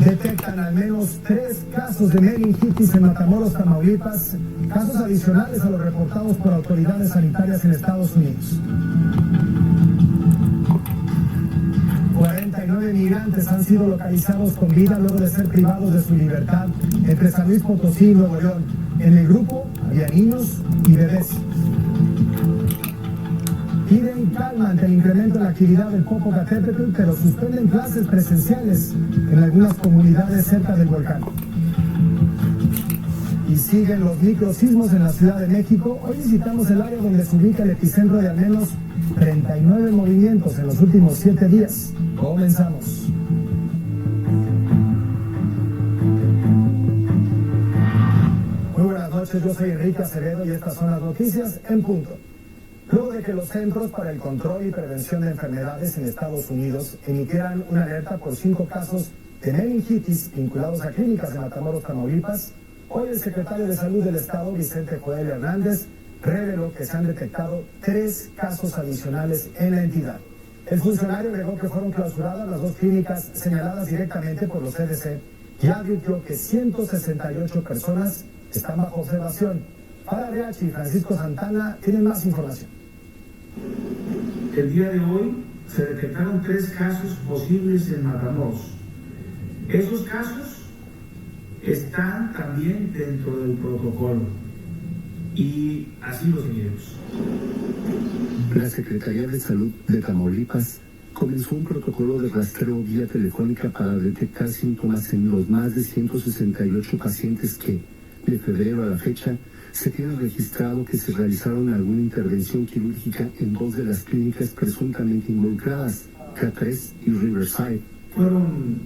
Detectan al menos 3 casos de meningitis en Matamoros, Tamaulipas, casos adicionales a los reportados por autoridades sanitarias en Estados Unidos. 49 migrantes han sido localizados con vida luego de ser privados de su libertad entre San Luis Potosí y Nuevo León. En el grupo había niños y bebés. Piden calma ante el incremento en la actividad del Popocatépetl, pero suspenden clases presenciales en algunas comunidades cerca del volcán. Y siguen los microsismos en la Ciudad de México. Hoy visitamos el área donde se ubica el epicentro de al menos 39 movimientos en los últimos 7 días. Comenzamos. Muy buenas noches, yo soy Enrique Acevedo y estas son las noticias en punto. Luego de que los Centros para el Control y Prevención de Enfermedades en Estados Unidos emitieran una alerta por 5 casos de meningitis vinculados a clínicas de Matamoros, Tamaulipas, hoy el secretario de Salud del Estado, Vicente Joel Hernández, reveló que se han detectado 3 casos adicionales en la entidad. El funcionario agregó que fueron clausuradas las 2 clínicas señaladas directamente por los CDC y advirtió que 168 personas están bajo observación. Para Reachi y Francisco Santana tienen más información. El día de hoy se detectaron 3 casos posibles en Matamoros. Esos casos están también dentro del protocolo y así lo seguiremos. La Secretaría de Salud de Tamaulipas comenzó un protocolo de rastreo vía telefónica para detectar síntomas en los más de 168 pacientes que, de febrero a la fecha, se tiene registrado que se realizaron alguna intervención quirúrgica en 2 de las clínicas presuntamente involucradas, K3 y Riverside. Fueron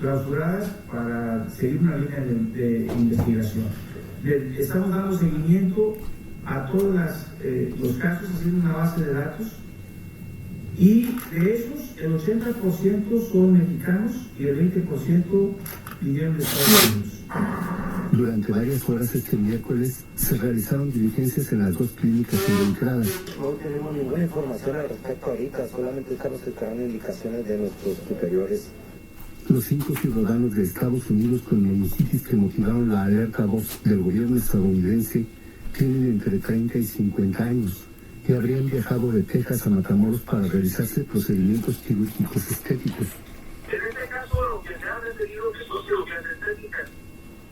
clausuradas para seguir una línea de investigación. Estamos dando seguimiento a todos los casos, haciendo una base de datos, y de esos el 80% son mexicanos y el 20% vinieron de Estados Unidos. Durante varias horas este miércoles se realizaron diligencias en las 2 clínicas involucradas. No tenemos ninguna información al respecto ahorita, solamente estamos esperando indicaciones de nuestros superiores. Los 5 ciudadanos de Estados Unidos con meningitis que motivaron la alerta 2 del gobierno estadounidense tienen entre 30 y 50 años y habrían viajado de Texas a Matamoros para realizarse procedimientos quirúrgicos estéticos. En este caso lo que se ha referido que son cirugías estéticas,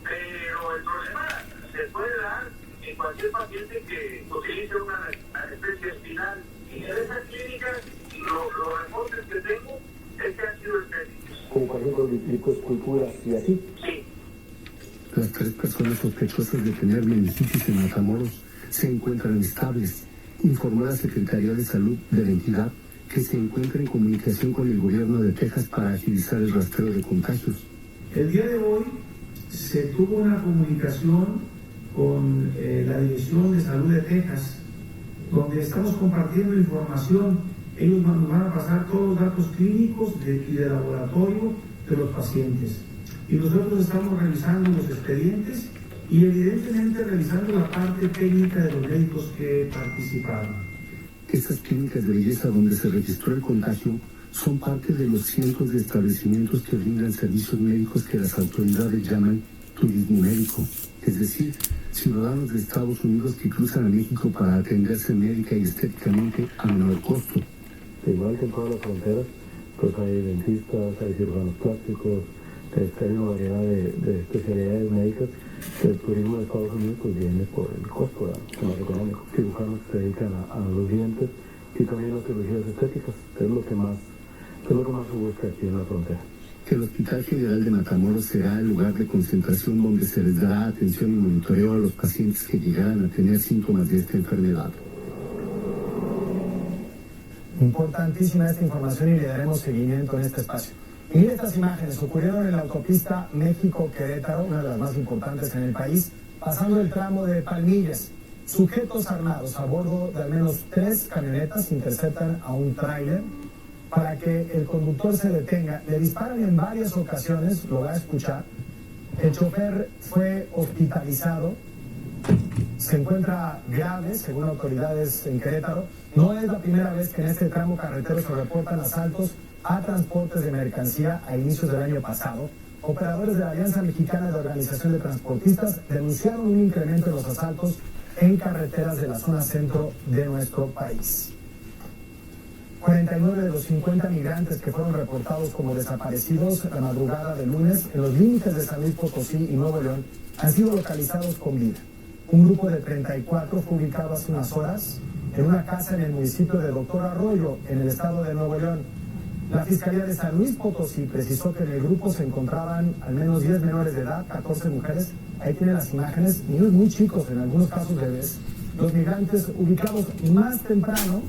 pero el problema se puede dar en cualquier paciente que utilice una anestesia espinal. Y en esas clínicas los reportes que tengo es que han sido estéticos. Como por ejemplo lipoesculturas y así. Sí. Las 3 personas sospechosas de tener meningitis en Matamoros se encuentran estables, informó la Secretaría de Salud de la entidad, que se encuentra en comunicación con el gobierno de Texas para agilizar el rastreo de contagios. El día de hoy se tuvo una comunicación con la Dirección de Salud de Texas, donde estamos compartiendo información. Ellos nos van a pasar todos los datos clínicos y de laboratorio de los pacientes. Y nosotros estamos revisando los expedientes y evidentemente revisando la parte técnica de los médicos que participaron. Estas clínicas de belleza donde se registró el contagio son parte de los cientos de establecimientos que brindan servicios médicos que las autoridades llaman turismo médico, es decir, ciudadanos de Estados Unidos que cruzan a México para atenderse médica y estéticamente a menor costo. Igual que en todas las fronteras, pues hay dentistas, hay cirujanos plásticos, hay una variedad de especialidades médicas. El turismo de Estados Unidos pues viene por el costo, más económico. Cirujanos se dedican a los dientes y también las cirugías estéticas, es lo que más se busca aquí en la frontera. El Hospital General de Matamoros será el lugar de concentración donde se les dará atención y monitoreo a los pacientes que llegaran a tener síntomas de esta enfermedad. Importantísima esta información y le daremos seguimiento en este espacio. Y mire, estas imágenes ocurrieron en la autopista México-Querétaro, una de las más importantes en el país, pasando el tramo de Palmillas. Sujetos armados a bordo de al menos 3 camionetas interceptan a un tráiler para que el conductor se detenga. Le disparan en varias ocasiones, lo va a escuchar. El chofer fue hospitalizado, se encuentra grave, según autoridades en Querétaro. No es la primera vez que en este tramo carretero se reportan asaltos a transportes de mercancía a inicios del año pasado, operadores de la Alianza Mexicana de Organización de Transportistas denunciaron un incremento en los asaltos en carreteras de la zona centro de nuestro país. 49 de los 50 migrantes que fueron reportados como desaparecidos la madrugada del lunes en los límites de San Luis Potosí y Nuevo León han sido localizados con vida. Un grupo de 34 fue ubicado hace unas horas en una casa en el municipio de Doctor Arroyo, en el estado de Nuevo León. La Fiscalía de San Luis Potosí precisó que en el grupo se encontraban al menos 10 menores de edad, 14 mujeres. Ahí tienen las imágenes, niños muy chicos, en algunos casos bebés. Los migrantes ubicados más temprano,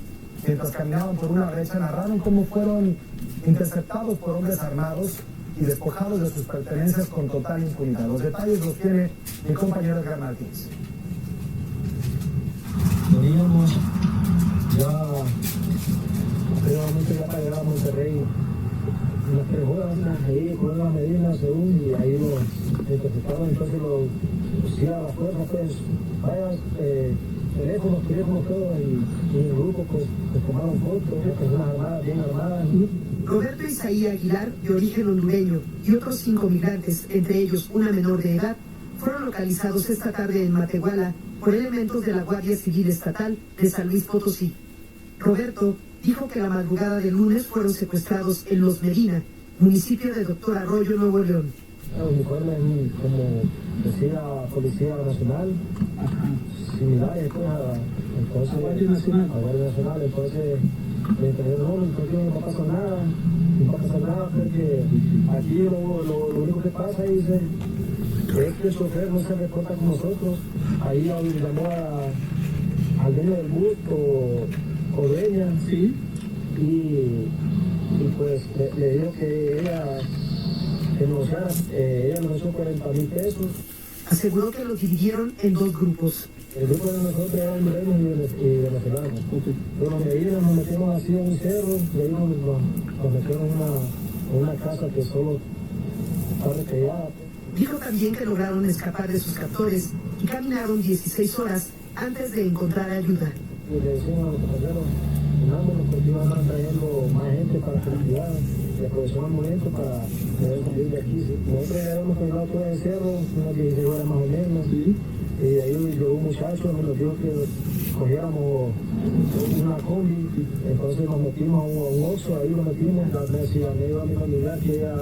mientras caminaban por una brecha, narraron cómo fueron interceptados por hombres armados y despojados de sus pertenencias con total impunidad. Los detalles los tiene mi compañero Edgar Martínez. Veníamos ya para llegar a Monterrey unas 3 horas, ahí con una medida según, y ahí lo interceptaron. Entonces los a la fuerza, pues vaya, teléfonos todos, y el grupo pues tomaron fotos, personas armadas, bien armadas. Roberto Isaí Aguilar, de origen hondureño, y otros 5 migrantes, entre ellos una menor de edad, fueron localizados esta tarde en Matehuala por elementos de la Guardia Civil Estatal de San Luis Potosí. Roberto dijo que la madrugada del lunes fueron secuestrados en Los Medina, municipio de Doctor Arroyo, Nuevo León. Los uniformes, como decía Policía Nacional, similares pues a Guardia Nacional, entonces no va a pasar nada, porque aquí lo único que pasa es que el chofer no se reporta con nosotros. Ahí llamó al dueño del bus o dueña, sí, y pues le dijo que ella negociara, ella negoció 40,000 pesos. Aseguró que los dividieron en 2 grupos. El grupo de nosotros era hondureños y venezolanos. Pero nos metimos así en un cerro, y ahí nos metieron en una casa que solo está requeada. Dijo también que lograron escapar de sus captores y caminaron 16 horas antes de encontrar ayuda. Y le decimos a los compañeros, unámonos porque iban a estar trayendo más gente para felicidad, y aprovechamos el momento para poder salir de aquí. Nosotros ya habíamos caminado todo el cerro, unas 16 horas más o menos, ¿sí? Y ahí llegó un muchacho, nos dijo que cogiéramos una combi, entonces nos metimos a un oxo, ahí nos metimos, me decía, me iba a mi familia que ella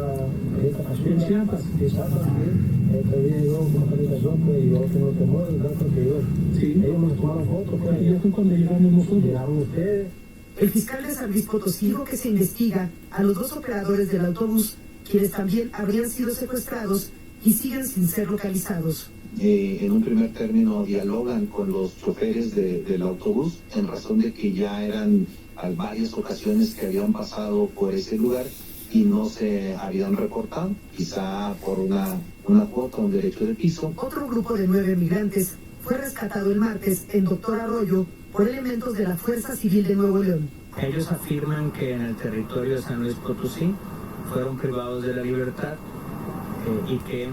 en Chiapas, entonces llegó con una felicitación, pues, y yo que no temor, porque ellos nos tomaron fotos, pues, y ya fue cuando llegamos nosotros. Llegaron ustedes. El fiscal de San Luis Potosí dijo que se investiga a los 2 operadores del autobús, quienes también habrían sido secuestrados y siguen sin ser localizados. En un primer término dialogan con los choferes del autobús en razón de que ya eran varias ocasiones que habían pasado por ese lugar y no se habían reportado, quizá por una cuota, un derecho de piso. Otro grupo de 9 migrantes fue rescatado el martes en Doctor Arroyo por elementos de la Fuerza Civil de Nuevo León. Ellos afirman que en el territorio de San Luis Potosí fueron privados de la libertad y que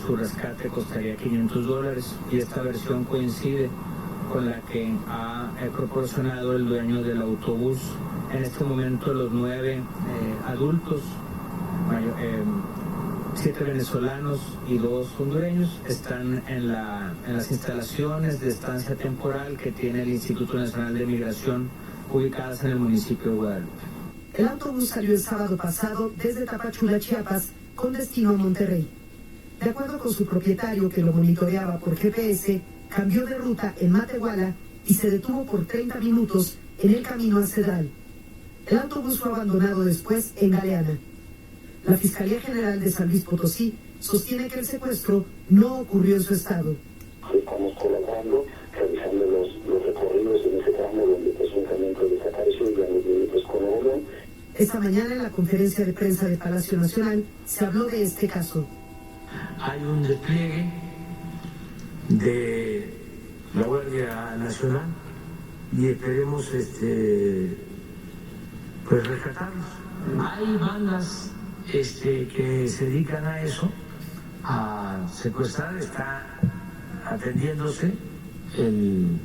su rescate costaría $500, y esta versión coincide con la que ha proporcionado el dueño del autobús. En este momento los 9 adultos, 7 venezolanos y 2 hondureños, están en las instalaciones de estancia temporal que tiene el Instituto Nacional de Migración, ubicadas en el municipio de Guadalupe. El autobús salió el sábado pasado desde Tapachula, Chiapas, con destino a Monterrey. De acuerdo con su propietario, que lo monitoreaba por GPS, cambió de ruta en Matehuala y se detuvo por 30 minutos en el camino a Cedral. El autobús fue abandonado después en Galeana. La Fiscalía General de San Luis Potosí sostiene que el secuestro no ocurrió en su estado. Estamos colaborando, realizando los recorridos en ese tramo donde presuntamente desapareció y ya los límites con Nuevo León. Esta mañana en la conferencia de prensa de Palacio Nacional se habló de este caso. Hay un despliegue de la Guardia Nacional y esperemos pues rescatarlos. Hay bandas que se dedican a eso, a secuestrar. Está atendiéndose el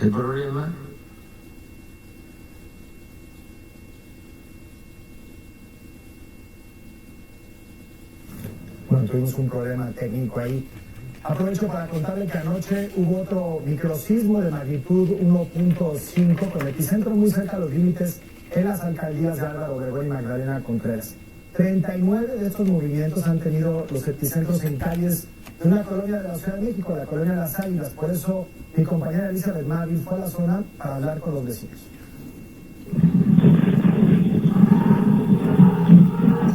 problema. tuvimos un problema técnico ahí. Aprovecho para contarle que anoche hubo otro microsismo de magnitud 1.5 con epicentro muy cerca a los límites en las alcaldías de Álvaro Obregón y Magdalena Contreras. 39 de estos movimientos han tenido los epicentros en calles de una colonia de la Ciudad de México, la colonia de Las Águilas. Por eso mi compañera Elizabeth Mávil fue a la zona para hablar con los vecinos.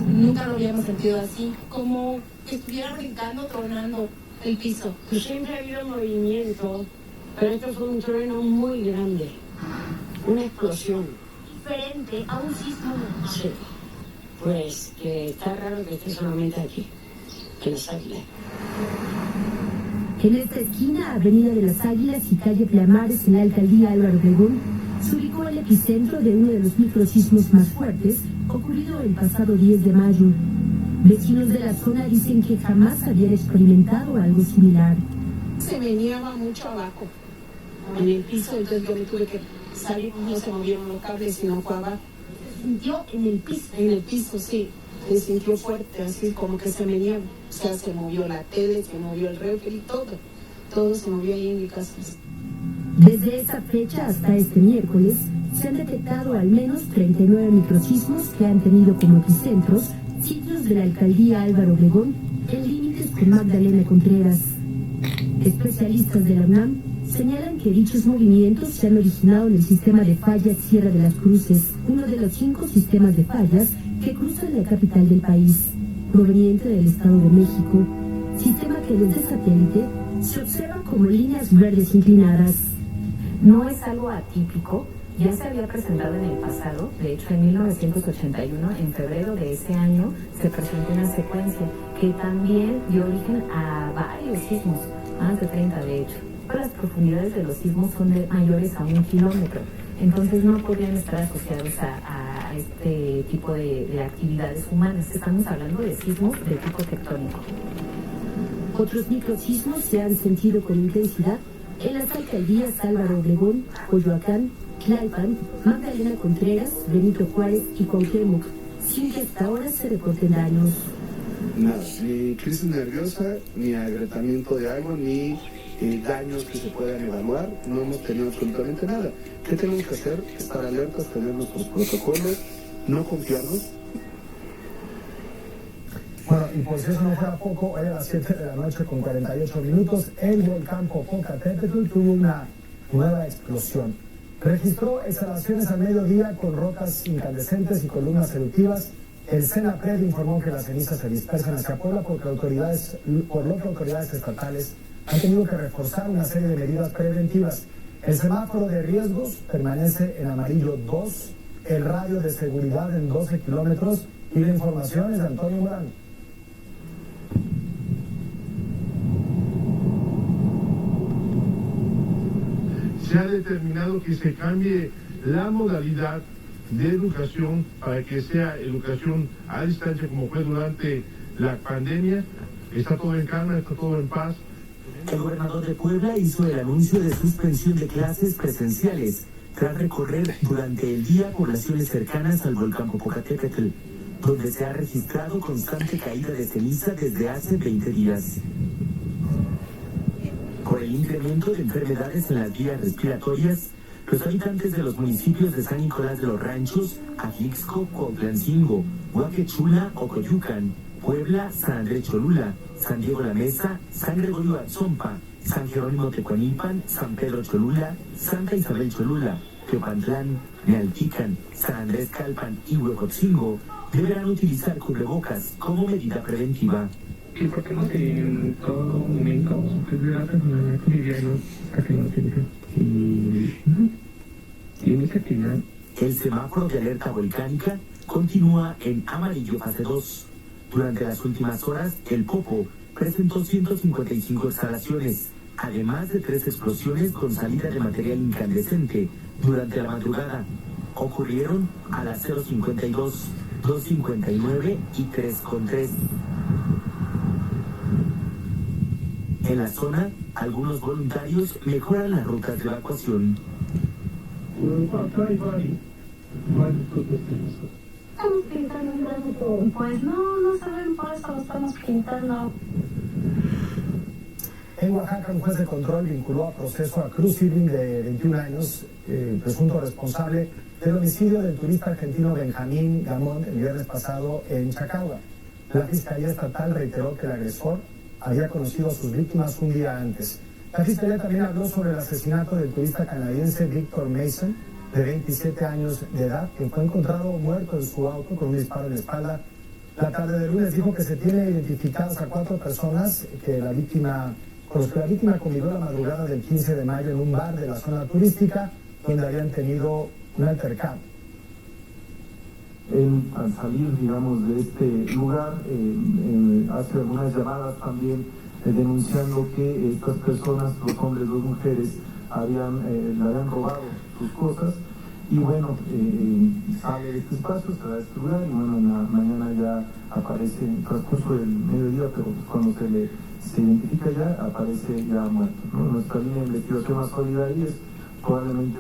Nunca lo habíamos sentido así, como que estuviera brincando, tronando el piso. Siempre ha habido movimiento, pero esto fue un trueno muy grande, una explosión. Diferente a un sismo. Sí, pues que está raro que esté solamente aquí, que Las Águilas. En esta esquina, Avenida de las Águilas y calle Plamares, en la alcaldía Álvaro Obregón, se ubicó el epicentro de uno de los microsismos más fuertes, ocurrido el pasado 10 de mayo. Vecinos de la zona dicen que jamás habían experimentado algo similar. Se meneaba mucho abajo, en el piso, entonces yo me tuve que salir, no se movieron los cables, sino fue abajo. ¿Se sintió en el piso? En el piso, sí. Se sintió fuerte, así como que se meneaba. O sea, se movió la tele, se movió el refri, todo se movió ahí en mi casa. Desde esa fecha hasta este miércoles, se han detectado al menos 39 microsismos que han tenido como epicentros sitios de la alcaldía Álvaro Obregón en límites con Magdalena Contreras. Especialistas de la UNAM señalan que dichos movimientos se han originado en el sistema de fallas Sierra de las Cruces, uno de los 5 sistemas de fallas que cruzan la capital del país, proveniente del Estado de México, sistema que desde satélite se observa como líneas verdes inclinadas. No es algo atípico, ya se había presentado en el pasado. De hecho, en 1981, en febrero de ese año, se presentó una secuencia que también dio origen a varios sismos, más de 30 de hecho. Las profundidades de los sismos son de mayores a 1 kilómetro, entonces no podrían estar asociados a este tipo de actividades humanas. Estamos hablando de sismos de tipo tectónico. Otros microsismos se han sentido con intensidad en las alcaldías Álvaro Obregón, Coyoacán, Tlalpan, Magdalena Contreras, Benito Juárez y Cuauhtémoc, sin que hasta ahora se reporten daños. Nada, ni crisis nerviosa, ni agrietamiento de agua, ni daños que se puedan evaluar. No hemos tenido absolutamente nada. ¿Qué tenemos que hacer? Estar alertas, tener nuestros protocolos, no confiarnos. Bueno, y por si eso no fuera poco, hoy a las 7 de la noche con 48 minutos, el volcán Popocatépetl tuvo una nueva explosión. Registró exhalaciones al mediodía con rocas incandescentes y columnas eruptivas. El CENAPRED informó que las cenizas se dispersan hacia Puebla por lo que autoridades estatales han tenido que reforzar una serie de medidas preventivas. El semáforo de riesgos permanece en amarillo 2, el radio de seguridad en 12 kilómetros y la información es de Antonio Morán. Se ha determinado que se cambie la modalidad de educación para que sea educación a distancia como fue durante la pandemia. Está todo en calma, está todo en paz. El gobernador de Puebla hizo el anuncio de suspensión de clases presenciales tras recorrer durante el día poblaciones cercanas al volcán Popocatépetl, donde se ha registrado constante caída de ceniza desde hace 20 días. Por el incremento de enfermedades en las vías respiratorias, los habitantes de los municipios de San Nicolás de los Ranchos, Atlixco, Cuautlancingo, Huaquechula, Ocoyucan, Puebla, San Andrés Cholula, San Diego La Mesa, San Gregorio Atzompa, San Jerónimo Tecuanilpan, San Pedro Cholula, Santa Isabel Cholula, Teopantlán, Nealtican, San Andrés Calpan y Huejotzingo deberán utilizar cubrebocas como medida preventiva. Sí, porque en todo momento es la personalidad cotidiana casi no tiene. Y en esta actividad. El semáforo de alerta volcánica continúa en amarillo fase 2. Durante las últimas horas, el Popo presentó 155 exhalaciones, además de 3 explosiones con salida de material incandescente durante la madrugada. Ocurrieron a las 0:52, 2:59 y 3:3. En la zona, algunos voluntarios mejoran las rutas de evacuación. Estamos pensando tránsito? Pues no se ven, por eso lo estamos pintando. En Oaxaca, un juez de control vinculó a proceso a Cruz Irving, de 21 años, presunto responsable del homicidio del turista argentino Benjamín Gamón el viernes pasado en Chacagua. La Fiscalía Estatal reiteró que el agresor había conocido a sus víctimas un día antes. La Fiscalía también habló sobre el asesinato del turista canadiense Victor Mason, de 27 años de edad, que fue encontrado muerto en su auto con un disparo en la espalda. La tarde del lunes dijo que se tiene identificadas a 4 personas con los que la víctima convivió la madrugada del 15 de mayo en un bar de la zona turística, donde habían tenido un altercado. Él, al salir, digamos, de este lugar, hace algunas llamadas también denunciando que estas personas, los hombres, dos mujeres, le habían robado sus cosas. Y bueno, sale de este espacio, se va a este lugar y bueno, en la mañana ya aparece, en el transcurso del mediodía, pero cuando se identifica ya, aparece ya muerto, ¿no? Nuestra línea de investigación más sólida ahí es probablemente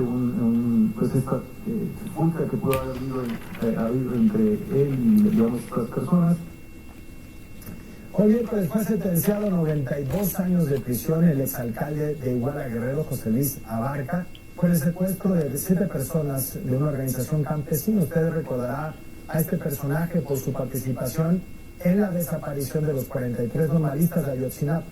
pues esta trifulca que pudo haber habido entre él y, digamos, estas personas. Hoy miércoles fue sentenciado a 92 años de prisión el exalcalde de Iguala Guerrero, José Luis Abarca, por el secuestro de 7 personas de una organización campesina. Usted recordará a este personaje por su participación en la desaparición de los 43 normalistas de Ayotzinapa.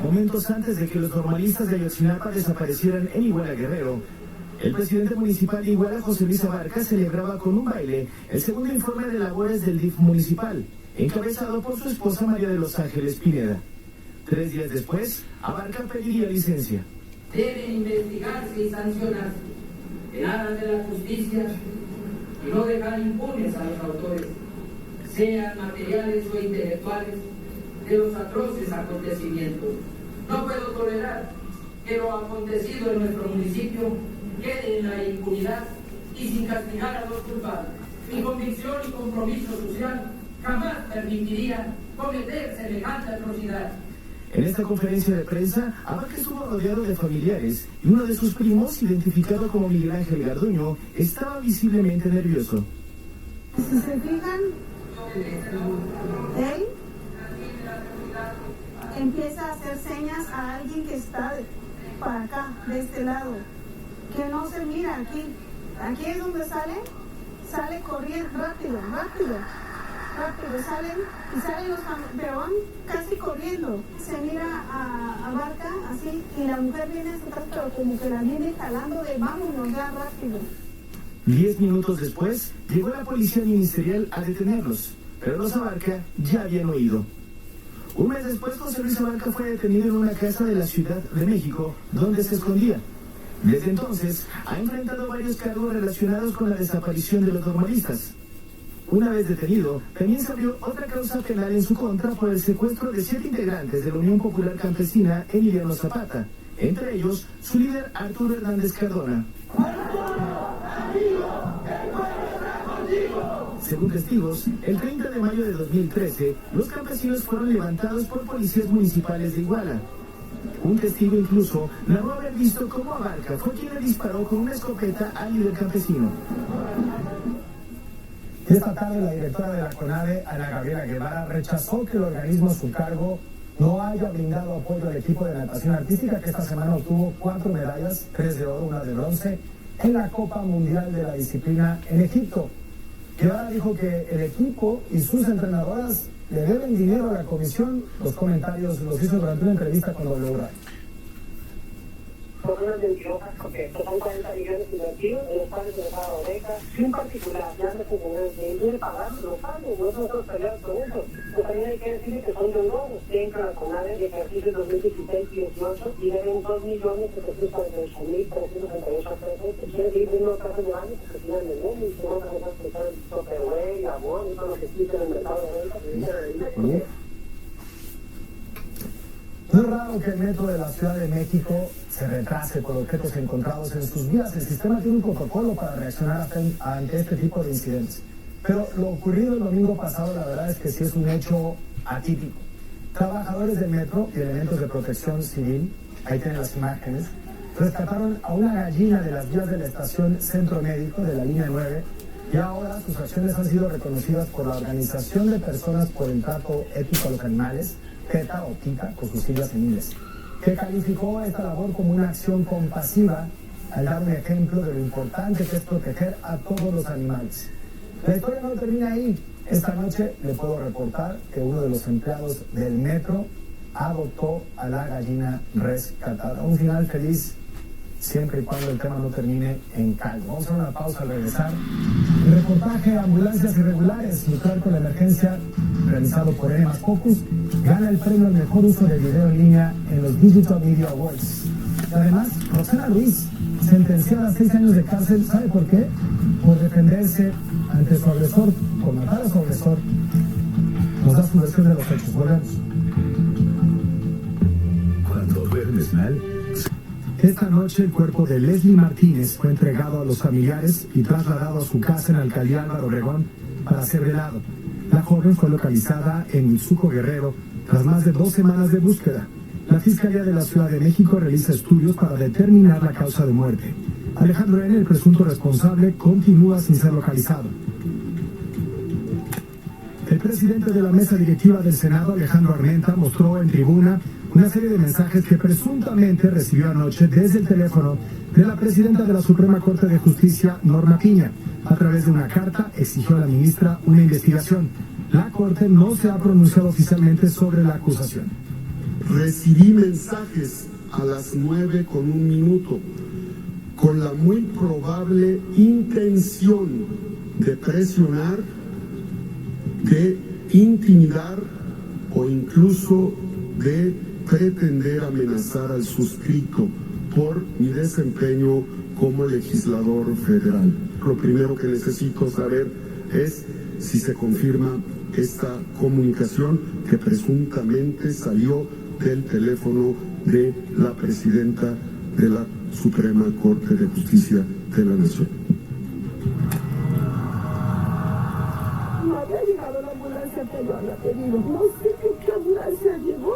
Momentos antes de que los normalistas de Ayotzinapa desaparecieran en Iguala Guerrero, el presidente municipal de Iguala, José Luis Abarca, celebraba con un baile el segundo informe de labores del DIF municipal, encabezado por su esposa María de los Ángeles Pineda. 3 días después, Abarca pediría licencia. Deben investigarse y sancionarse en aras de la justicia y no dejar impunes a los autores, sean materiales o intelectuales, de los atroces acontecimientos. No puedo tolerar que lo acontecido en nuestro municipio quede en la impunidad y sin castigar a los culpables. Mi convicción y compromiso social jamás permitiría cometer semejante atrocidad. En esta conferencia de prensa, Abarca estuvo rodeado de familiares y uno de sus primos, identificado como Miguel Ángel Garduño, estaba visiblemente nervioso. Si se fijan, él empieza a hacer señas a alguien que está para acá, de este lado, que no se mira aquí. Aquí es donde sale corriendo rápido, salen los pero van casi corriendo. Se mira a Abarca así y la mujer viene a atrás, pero como que la viene jalando de vámonos ya rápido. 10 minutos después, llegó la policía ministerial a detenerlos, pero los Abarca ya habían huido. Un mes después, José Luis Abarca fue detenido en una casa de la Ciudad de México, donde se escondía. Desde entonces, ha enfrentado varios cargos relacionados con la desaparición de los normalistas. Una vez detenido, también se abrió otra causa penal en su contra por el secuestro de 7 integrantes de la Unión Popular Campesina Emiliano Zapata, entre ellos su líder Arturo Hernández Cardona. Según testigos, el 30 de mayo de 2013, los campesinos fueron levantados por policías municipales de Iguala. Un testigo incluso narró haber visto cómo Abarca fue quien le disparó con una escopeta al líder campesino. Esta tarde, la directora de la CONADE, Ana Gabriela Guevara, rechazó que el organismo a su cargo no haya brindado apoyo al equipo de natación artística, que esta semana obtuvo 4 medallas, 3 de oro, 1 de bronce, en la Copa Mundial de la disciplina en Egipto. Guevara dijo que el equipo y sus entrenadoras le deben dinero a la comisión. Los comentarios los hizo durante una entrevista con W Radio. Son unas mentirosas porque son 40 millones invertidos en los padres de pago becas. Si un particular ya no quiere pagar, lo pague, no nosotros peleamos con eso. Pero también hay que decir que son deudores dentro de la CONADE de ejercicio 2016-18 y deben 2.748.338 pesos. Quiere decir que unos casos de años que tienen el mundo y que no van a explicar el Topperware, Avon y todo lo que existe en el mercado de ventas. No es raro que el metro de la Ciudad de México se retrase por objetos encontrados en sus vías. El sistema tiene un protocolo para reaccionar ante este tipo de incidentes. Pero lo ocurrido el domingo pasado, la verdad es que sí es un hecho atípico. Trabajadores del metro y elementos de protección civil, ahí tienen las imágenes, rescataron a una gallina de las vías de la estación Centro Médico de la línea 9 y ahora sus acciones han sido reconocidas por la Organización de Personas por el Trato Ético a los Animales, PETA o TICA, con sus siglas en inglés, que calificó esta labor como una acción compasiva al dar un ejemplo de lo importante que es proteger a todos los animales. La historia no termina ahí. Esta noche le puedo reportar que uno de los empleados del metro adoptó a la gallina rescatada. Un final feliz, siempre y cuando el tema no termine en calma. Vamos a hacer una pausa al regresar. El reportaje Ambulancias Irregulares, luchar con la emergencia, realizado por N+ Focus, gana el premio al mejor uso de video en línea en los Digital Media Awards. Y además, Rosana Ruiz, sentenciada a 6 años de cárcel, ¿sabe por qué? Por defenderse ante su agresor, por matar a su agresor. Nos da su versión de los hechos. Volvemos. Cuando duermes mal. Esta noche el cuerpo de Leslie Martínez fue entregado a los familiares y trasladado a su casa en la alcaldía Álvaro Obregón para ser velado. La joven fue localizada en Milzuco, Guerrero, tras más de 2 semanas de búsqueda. La Fiscalía de la Ciudad de México realiza estudios para determinar la causa de muerte. Alejandro N., el presunto responsable, continúa sin ser localizado. El presidente de la mesa directiva del Senado, Alejandro Armenta, mostró en tribuna una serie de mensajes que presuntamente recibió anoche desde el teléfono de la presidenta de la Suprema Corte de Justicia, Norma Piña. A través de una carta exigió a la ministra una investigación. La Corte no se ha pronunciado oficialmente sobre la acusación. Recibí mensajes a las 9:01 con la muy probable intención de presionar, de intimidar o incluso de pretender amenazar al suscrito por mi desempeño como legislador federal. Lo primero que necesito saber es si se confirma esta comunicación que presuntamente salió del teléfono de la presidenta de la Suprema Corte de Justicia de la Nación. No había llegado la ambulancia que yo había pedido. No sé qué ambulancia llegó.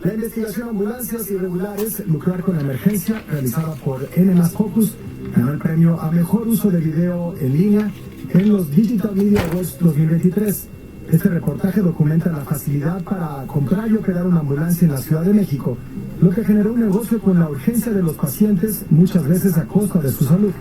La investigación Ambulancias Irregulares, lucrar con la emergencia, realizada por N+ Focus, ganó el premio a mejor uso de video en línea en los Digital Media Awards 2023. Este reportaje documenta la facilidad para comprar y operar una ambulancia en la Ciudad de México, lo que generó un negocio con la urgencia de los pacientes, muchas veces a costa de su salud.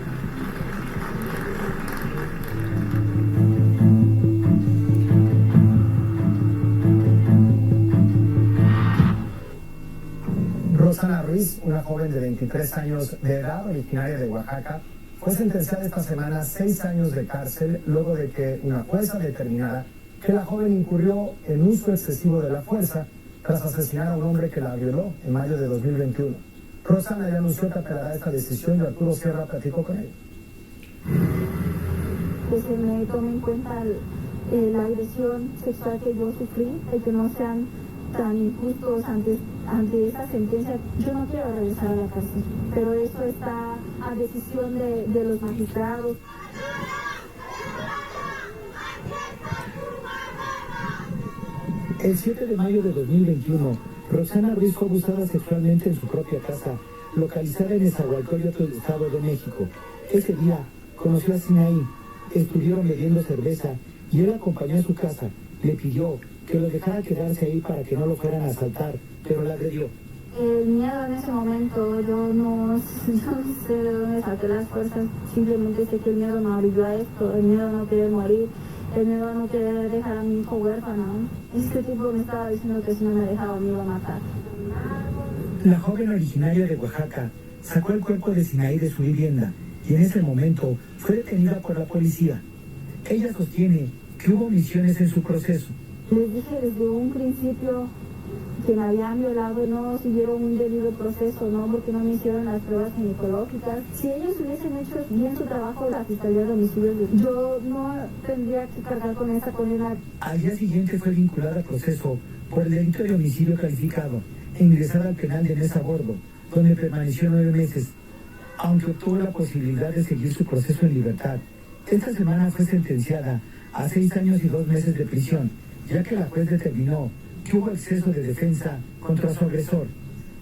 Rosana Ruiz, una joven de 23 años de edad, originaria de Oaxaca, fue sentenciada esta semana a 6 años de cárcel luego de que una jueza determinara que la joven incurrió en uso excesivo de la fuerza tras asesinar a un hombre que la violó en mayo de 2021. Rosana ya anunció que apelará esta decisión y Arturo Sierra platicó con ella. Que se me tome en cuenta la agresión sexual que yo sufrí, el que no sean tan injustos ante esta sentencia. Yo no quiero regresar a la cárcel, pero eso está a decisión de los magistrados. El 7 de mayo de 2021, Rosana Ruiz fue abusada sexualmente en su propia casa, localizada en Nezahualcóyotl, Estado de México. Ese día conoció a Sinaí, estuvieron bebiendo cerveza y él la acompañó a su casa. Le pidió que lo dejara quedarse ahí para que no lo fueran a asaltar, pero la agredió. El miedo en ese momento, yo no sé de dónde saqué las fuerzas, simplemente sé que el miedo me orilló a esto, el miedo a no querer morir, el miedo a no querer dejar a mi hijo huérfano. Este tipo me estaba diciendo que si no me dejaba me iba a matar. La joven originaria de Oaxaca sacó el cuerpo de Sinaí de su vivienda y en ese momento fue detenida por la policía. Ella sostiene que hubo omisiones en su proceso. Les dije desde un principio que me habían violado, no siguieron un debido proceso, ¿no? Porque no me hicieron las pruebas ginecológicas. Si ellos hubiesen hecho bien su trabajo, la Fiscalía de Homicidios, yo no tendría que cargar con esa condena. Al día siguiente fue vinculada a proceso por el delito de homicidio calificado e ingresada al penal de Mesa Bordo, donde permaneció 9 meses, aunque obtuvo la posibilidad de seguir su proceso en libertad. Esta semana fue sentenciada a 6 años y 2 meses de prisión, ya que la juez determinó que hubo exceso de defensa contra su agresor.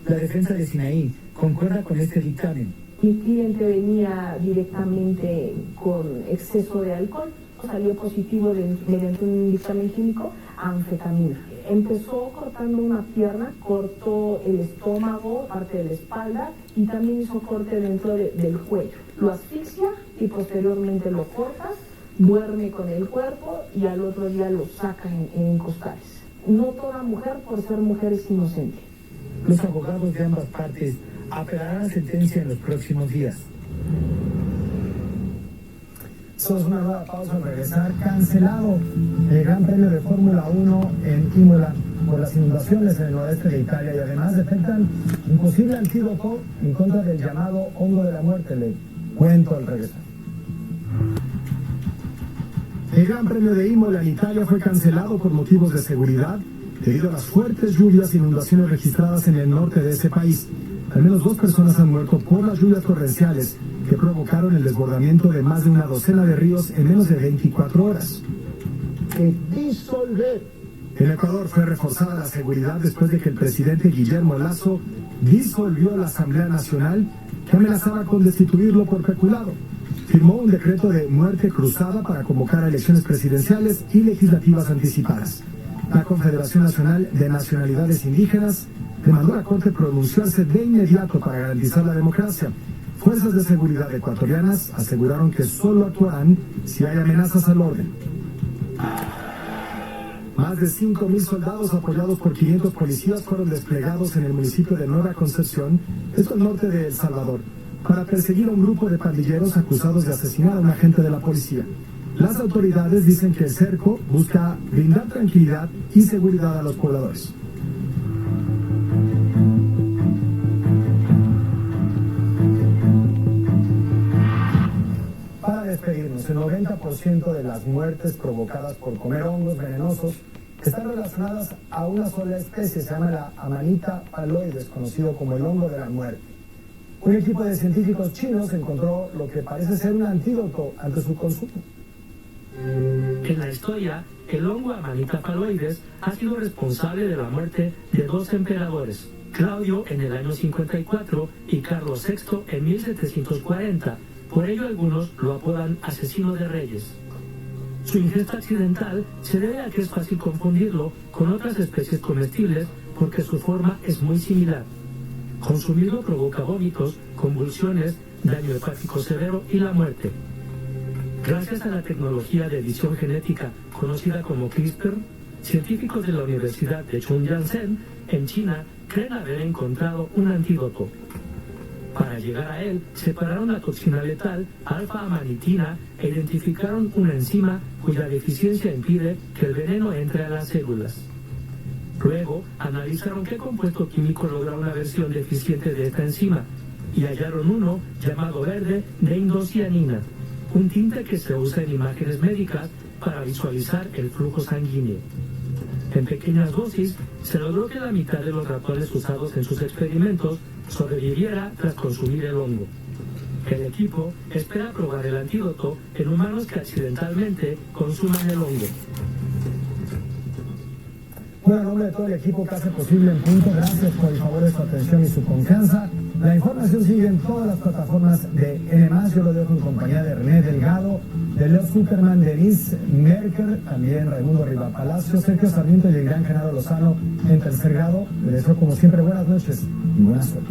La defensa de Sinaí concuerda con este dictamen. Mi cliente venía directamente con exceso de alcohol, salió positivo mediante un dictamen químico a anfetamina. Empezó cortando una pierna, cortó el estómago, parte de la espalda y también hizo corte dentro del cuello. Lo asfixia y posteriormente lo corta, duerme con el cuerpo y al otro día lo saca en costales. No toda mujer por ser mujer es inocente. Los abogados de ambas partes apelarán la sentencia en los próximos días. Somos una nueva pausa al regresar. Cancelado el Gran Premio de Fórmula 1 en Imola por las inundaciones en el noroeste de Italia y además detectan un posible antídoto en contra del llamado hongo de la muerte. Le cuento al regresar. El Gran Premio de Imola en Italia fue cancelado por motivos de seguridad debido a las fuertes lluvias e inundaciones registradas en el norte de ese país. Al menos 2 personas han muerto por las lluvias torrenciales que provocaron el desbordamiento de más de una docena de ríos en menos de 24 horas. En Ecuador fue reforzada la seguridad después de que el presidente Guillermo Lasso disolvió la Asamblea Nacional que amenazaba con destituirlo por peculado. Firmó un decreto de muerte cruzada para convocar a elecciones presidenciales y legislativas anticipadas. La Confederación Nacional de Nacionalidades Indígenas demandó a la Corte pronunciarse de inmediato para garantizar la democracia. Fuerzas de seguridad ecuatorianas aseguraron que solo actuarán si hay amenazas al orden. Más de 5.000 soldados apoyados por 500 policías fueron desplegados en el municipio de Nueva Concepción, esto al norte de El Salvador, para perseguir a un grupo de pandilleros acusados de asesinar a un agente de la policía. Las autoridades dicen que el cerco busca brindar tranquilidad y seguridad a los pobladores. Para despedirnos, el 90% de las muertes provocadas por comer hongos venenosos están relacionadas a una sola especie, se llama la Amanita phalloides, conocido como el hongo de la muerte. Un equipo de científicos chinos encontró lo que parece ser un antídoto ante su consumo. En la historia, el hongo Amanita phalloides ha sido responsable de la muerte de 2 emperadores, Claudio en el año 54 y Carlos VI en 1740. Por ello algunos lo apodan asesino de reyes. Su ingesta accidental se debe a que es fácil confundirlo con otras especies comestibles porque su forma es muy similar. Consumirlo provoca vómitos, convulsiones, daño hepático severo y la muerte. Gracias a la tecnología de edición genética conocida como CRISPR, científicos de la Universidad de Chongyang en China creen haber encontrado un antídoto. Para llegar a él, separaron la toxina letal alfa-amanitina e identificaron una enzima cuya deficiencia impide que el veneno entre a las células. Luego, analizaron qué compuesto químico logra una versión deficiente de esta enzima y hallaron uno llamado verde de indocianina, un tinte que se usa en imágenes médicas para visualizar el flujo sanguíneo. En pequeñas dosis, se logró que la mitad de los ratones usados en sus experimentos sobreviviera tras consumir el hongo. El equipo espera probar el antídoto en humanos que accidentalmente consuman el hongo. Bueno, en nombre de todo el equipo que hace posible En Punto, gracias por el favor de su atención y su confianza. La información sigue en todas las plataformas de N+. Yo lo dejo en compañía de René Delgado, de Leo Zuckerman, Denise Merker, también Raimundo Rivapalacio, Sergio Sarmiento y el gran Genaro Lozano en tercer grado. Les deseo como siempre buenas noches y buena suerte.